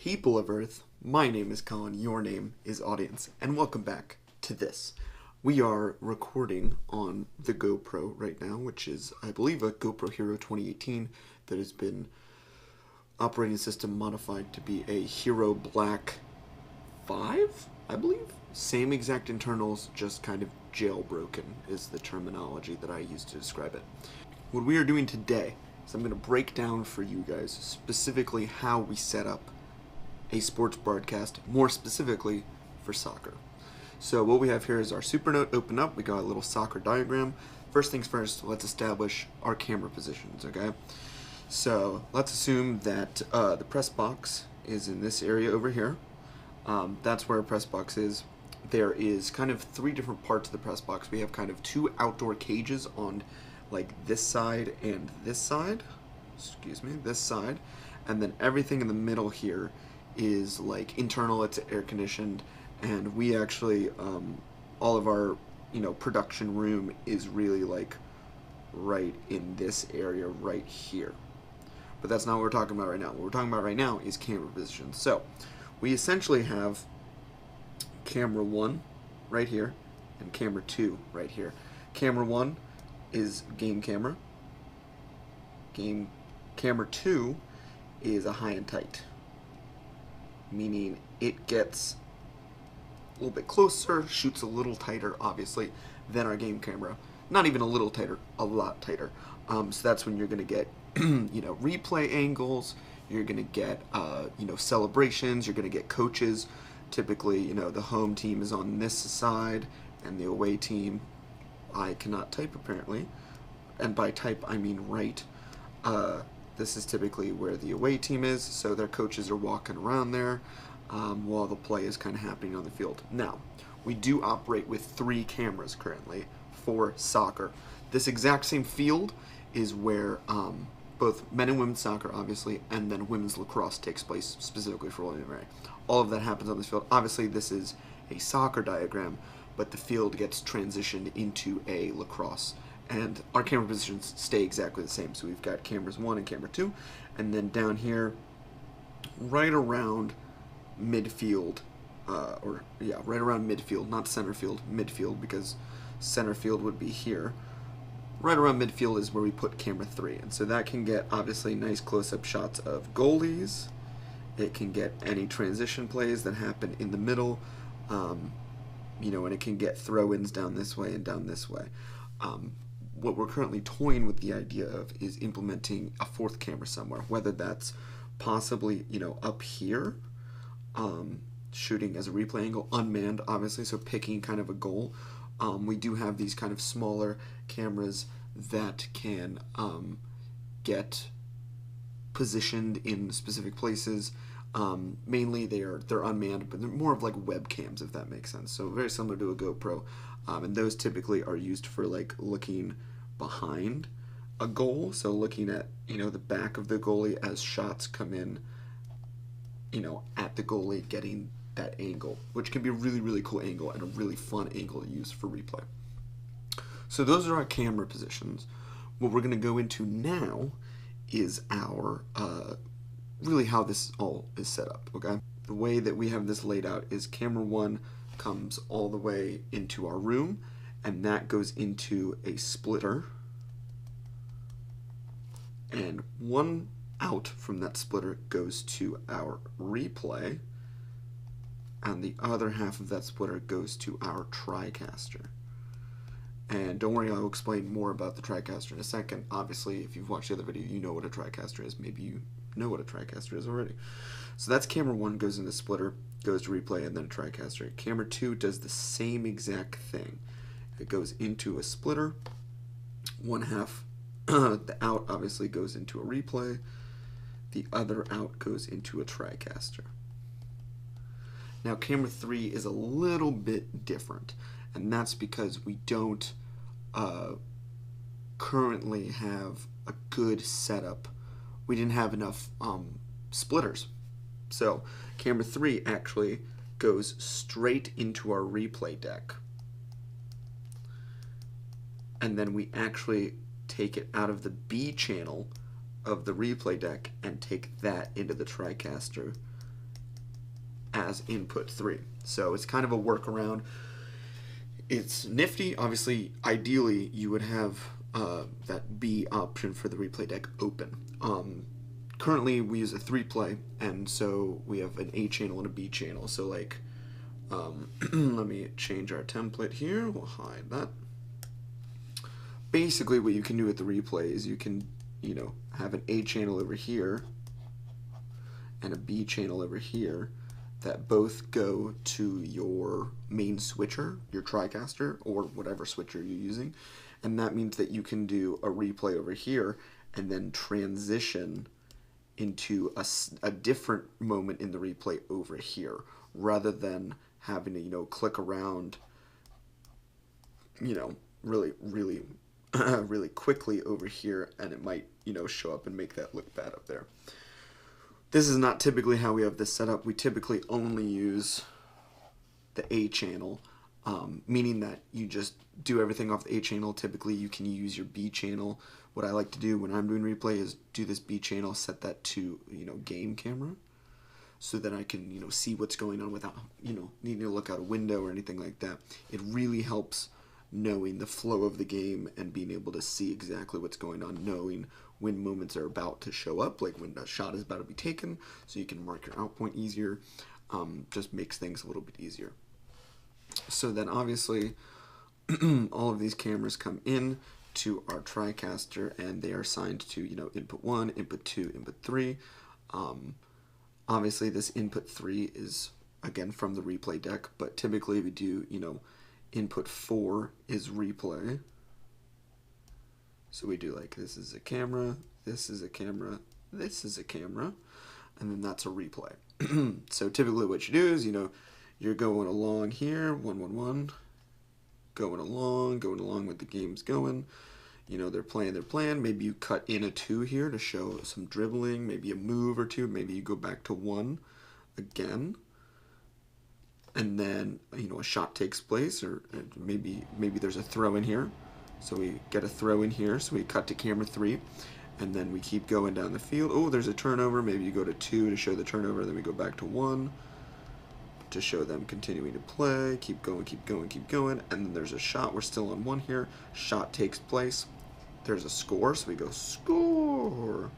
People of Earth, my name is Colin, your name is Audience, and welcome back to this. We are recording on the GoPro right now, which is, I believe, a GoPro Hero 2018 that has been operating system modified to be a Hero Black 5, I believe? Same exact internals, just kind of jailbroken is the terminology that I use to describe it. What we are doing today is I'm going to break down for you guys specifically how we set up a sports broadcast, more specifically for soccer. So what we have here is our Supernote open up. We got a little soccer diagram. First things first, let's establish our camera positions, okay? So let's assume that the press box is in this area over here. That's where a press box is. There is kind of three different parts of the press box. We have kind of two outdoor cages on like this side and this side. This side. And then everything in the middle here is like internal, it's air conditioned, and we actually all of our production room is really like right in this area right here. But that's not what we're talking about right now. What we're talking about right now is camera position. So we essentially have camera 1 right here and camera 2 right here. Camera 1 is game camera. Camera 2 is a high and tight, meaning it gets a little bit closer, shoots a little tighter, obviously, than our game camera. Not even a little tighter, a lot tighter. So that's when you're going to get, replay angles. You're going to get, celebrations. You're going to get coaches. Typically, the home team is on this side, and the away team, I cannot type apparently, and by type I mean right. This is typically where the away team is, so their coaches are walking around there while the play is kind of happening on the field. Now, we do operate with 3 cameras currently for soccer. This exact same field is where both men and women's soccer, obviously, and then women's lacrosse takes place specifically for William & Mary. All of that happens on this field. Obviously, this is a soccer diagram, but the field gets transitioned into a lacrosse. And our camera positions stay exactly the same. So we've got cameras 1 and camera 2. And then down here, right around midfield, right around midfield, not center field, midfield, because center field would be here. Right around midfield is where we put camera 3. And so that can get, obviously, nice close-up shots of goalies. It can get any transition plays that happen in the middle. And it can get throw-ins down this way and down this way. What we're currently toying with the idea of is implementing a 4th camera somewhere, whether that's possibly, up here, shooting as a replay angle, unmanned, obviously, so picking kind of a goal. We do have these kind of smaller cameras that can get positioned in specific places. Mainly they're unmanned, but they're more of like webcams, if that makes sense. So very similar to a GoPro. And those typically are used for like looking behind a goal, so looking at the back of the goalie as shots come in, at the goalie, getting that angle, which can be a really, really cool angle and a really fun angle to use for replay. So those are our camera positions. What we're going to go into now is our really how this all is set up. Okay, the way that we have this laid out is camera 1 comes all the way into our room, and that goes into a splitter, and one out from that splitter goes to our replay, and the other half of that splitter goes to our TriCaster. And don't worry, I'll explain more about the TriCaster in a second. Obviously, if you've watched the other video, you know what a TriCaster is. Maybe you know what a TriCaster is already. So that's camera 1 goes in the splitter, goes to replay, and then a TriCaster. Camera 2 does the same exact thing. It goes into a splitter. One half, the out obviously goes into a replay. The other out goes into a TriCaster. Now camera 3 is a little bit different, and that's because we don't currently have a good setup. We didn't have enough splitters. So camera 3 actually goes straight into our replay deck. And then we actually take it out of the B channel of the replay deck and take that into the TriCaster as input 3. So it's kind of a workaround. It's nifty. Obviously, ideally, you would have that B option for the replay deck open. Currently, we use a 3-play, and so we have an A channel and a B channel. So, like, let me change our template here. We'll hide that. Basically, what you can do with the replay is you can, have an A channel over here and a B channel over here that both go to your main switcher, your TriCaster, or whatever switcher you're using. And that means that you can do a replay over here and then transition into a different moment in the replay over here, rather than having to, click around, really, really, really quickly over here, and it might, show up and make that look bad up there. This is not typically how we have this set up. We typically only use the A channel, meaning that you just do everything off the A channel. Typically, you can use your B channel. What I like to do when I'm doing replay is do this B channel, set that to, game camera, so that I can, see what's going on without, needing to look out a window or anything like that. It really helps knowing the flow of the game and being able to see exactly what's going on, knowing when moments are about to show up, like when a shot is about to be taken, so you can mark your out point easier. Just makes things a little bit easier. So then obviously all of these cameras come in to our TriCaster, and they are assigned to, input 1, input 2, input 3. Obviously this input 3 is, again, from the replay deck, but typically we do, input 4 is replay. So we do like, this is a camera, this is a camera, this is a camera, and then that's a replay. So typically what you do is, you're going along here, 1, 1, 1, going along with the game's going. They're playing their plan. Maybe you cut in a 2 here to show some dribbling, maybe a move or 2, maybe you go back to 1 again. And then, a shot takes place, or maybe there's a throw in here. So we get a throw in here, so we cut to camera 3, and then we keep going down the field. Oh, there's a turnover. Maybe you go to 2 to show the turnover, then we go back to 1 to show them continuing to play. Keep going, keep going, keep going. And then there's a shot. We're still on 1 here. Shot takes place. There's a score, so we go score.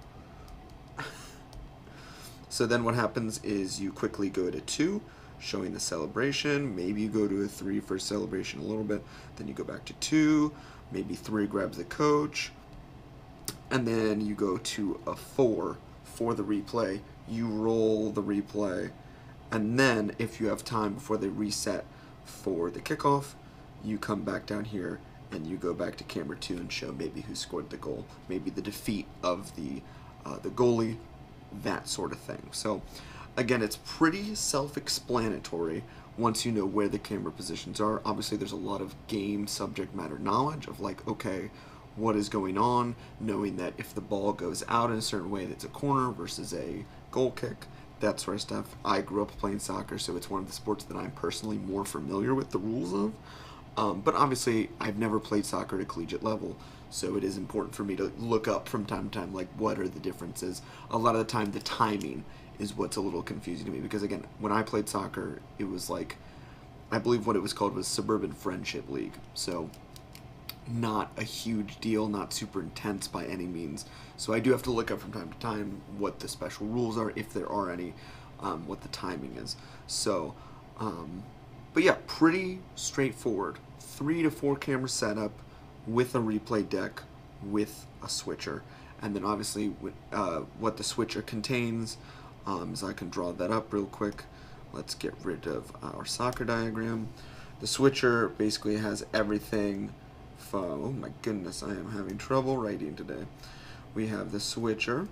So then what happens is you quickly go to 2, showing the celebration. Maybe you go to a 3 for celebration a little bit. Then you go back to 2. Maybe 3 grabs the coach. And then you go to a 4 for the replay. You roll the replay. And then if you have time before they reset for the kickoff, you come back down here and you go back to camera 2 and show maybe who scored the goal. Maybe the defeat of the goalie, that sort of thing. So again, it's pretty self-explanatory once you know where the camera positions are. Obviously, there's a lot of game subject matter knowledge of like, okay, what is going on, knowing that if the ball goes out in a certain way, that's a corner versus a goal kick, that sort of stuff. I grew up playing soccer, so it's one of the sports that I'm personally more familiar with the rules of. But obviously, I've never played soccer at a collegiate level, so it is important for me to look up from time to time, like, what are the differences. A lot of the time, the timing is what's a little confusing to me, because again, when I played soccer, it was like, I believe what it was called was Suburban Friendship League, so not a huge deal, not super intense by any means. So I do have to look up from time to time what the special rules are, if there are any, what the timing is. So, but yeah, pretty straightforward. 3 to 4 camera setup with a replay deck with a switcher. And then obviously what the switcher contains, is I can draw that up real quick. Let's get rid of our soccer diagram. The switcher basically has everything from, oh my goodness, I am having trouble writing today. We have the switcher,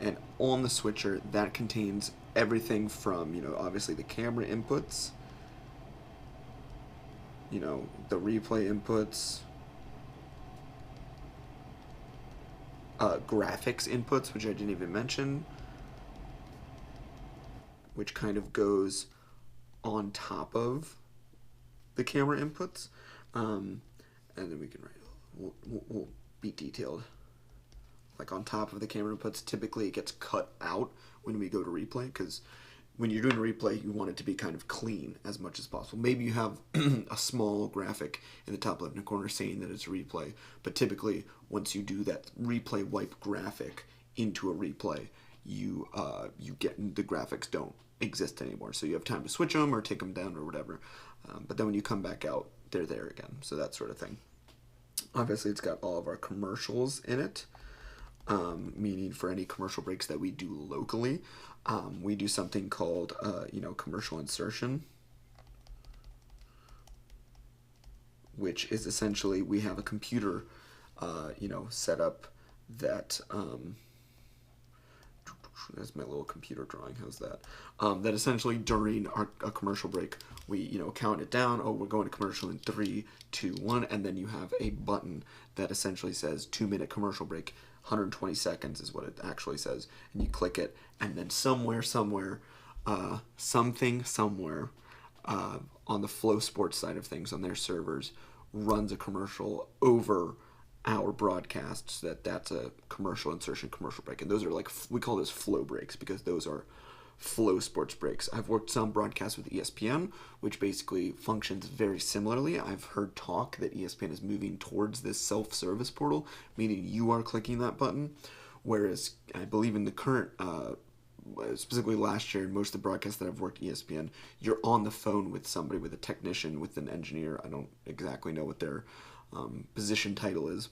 and on the switcher, that contains everything from, obviously the camera inputs, the replay inputs, graphics inputs, which I didn't even mention, which kind of goes on top of the camera inputs, and then we can write, we'll be detailed like on top of the camera inputs. Typically, it gets cut out when we go to replay, because when you're doing a replay, you want it to be kind of clean as much as possible. Maybe you have a small graphic in the top left-hand corner saying that it's a replay, but typically, once you do that replay wipe graphic into a replay, you get the graphics don't exist anymore. So you have time to switch them or take them down or whatever. But then when you come back out, they're there again. So that sort of thing. Obviously, it's got all of our commercials in it, meaning for any commercial breaks that we do locally, we do something called, commercial insertion, which is essentially we have a computer, set up that, that's my little computer drawing, how's that? That essentially during a commercial break, we, count it down, oh, we're going to commercial in 3, 2, 1, and then you have a button that essentially says 2-minute commercial break, 120 seconds is what it actually says, and you click it, and then somewhere, something somewhere, on the Flow Sports side of things, on their servers, runs a commercial over our broadcasts that's a commercial insertion, commercial break. And those are like, we call those flow breaks because those are Flow Sports breaks. I've worked some broadcasts with ESPN, which basically functions very similarly. I've heard talk that ESPN is moving towards this self-service portal, meaning you are clicking that button, whereas I believe in the current, specifically last year, most of the broadcasts that I've worked ESPN, you're on the phone with somebody, with a technician, with an engineer. I don't exactly know what their position title is,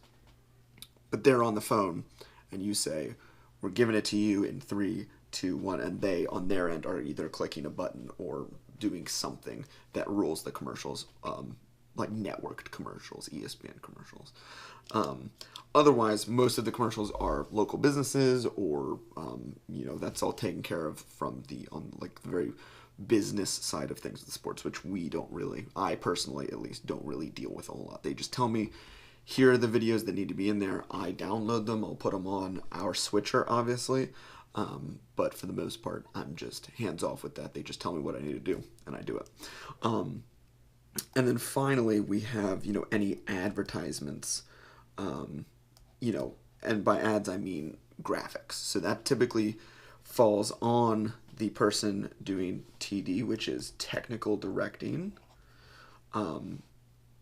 but they're on the phone, and you say, we're giving it to you in 3, 2, 1, and they, on their end, are either clicking a button or doing something that rules the commercials, like networked commercials, ESPN commercials. Otherwise, most of the commercials are local businesses, or, that's all taken care of from the very business side of things with sports, which we don't really, I personally at least, don't really deal with a whole lot. They just tell me, here are the videos that need to be in there. I download them. I'll put them on our switcher, obviously. But for the most part, I'm just hands off with that. They just tell me what I need to do, and I do it. And then finally, we have, any advertisements, and by ads, I mean graphics. So that typically falls on the person doing TD, which is technical directing,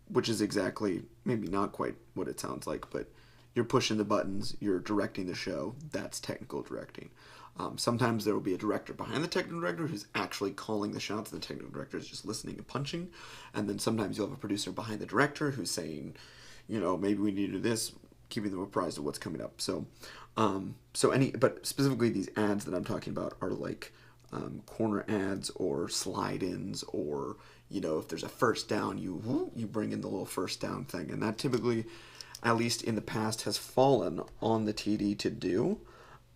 which is exactly, maybe not quite what it sounds like, but you're pushing the buttons, you're directing the show, that's technical directing. Sometimes there will be a director behind the technical director who's actually calling the shots, and the technical director is just listening and punching. And then sometimes you'll have a producer behind the director who's saying, maybe we need to do this, keeping them apprised of what's coming up. But specifically these ads that I'm talking about are like corner ads or slide-ins, or, if there's a first down, you bring in the little first down thing. And that typically, at least in the past, has fallen on the TD to do.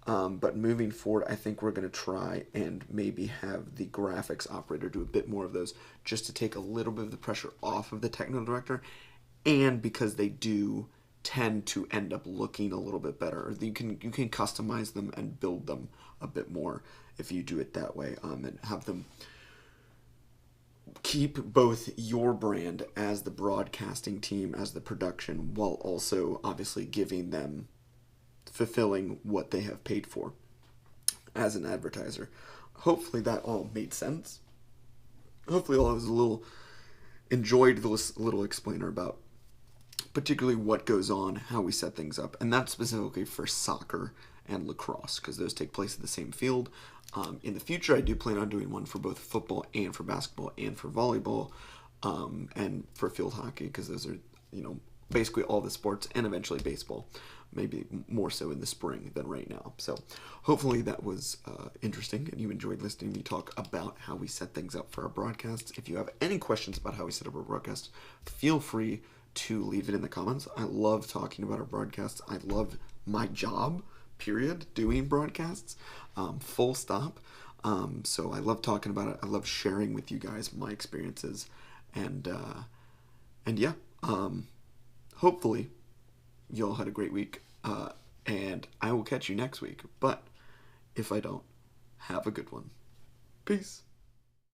But moving forward, I think we're going to try and maybe have the graphics operator do a bit more of those, just to take a little bit of the pressure off of the technical director, and because they do tend to end up looking a little bit better. You can customize them and build them a bit more if you do it that way, and have them keep both your brand as the broadcasting team, as the production, while also obviously giving them, fulfilling what they have paid for as an advertiser. Hopefully that all made sense. Hopefully all was enjoyed this little explainer about particularly what goes on, how we set things up, and that's specifically for soccer and lacrosse, because those take place at the same field. In the future, I do plan on doing one for both football and for basketball and for volleyball, and for field hockey, because those are, basically all the sports, and eventually baseball, maybe more so in the spring than right now. So hopefully that was interesting, and you enjoyed listening to me talk about how we set things up for our broadcasts. If you have any questions about how we set up our broadcasts, feel free to leave it in the comments. I love talking about our broadcasts. I love my job, period, doing broadcasts, full stop. So I love talking about it. I love sharing with you guys my experiences, and yeah, hopefully you all had a great week, and I will catch you next week. But if I don't, have a good one. Peace.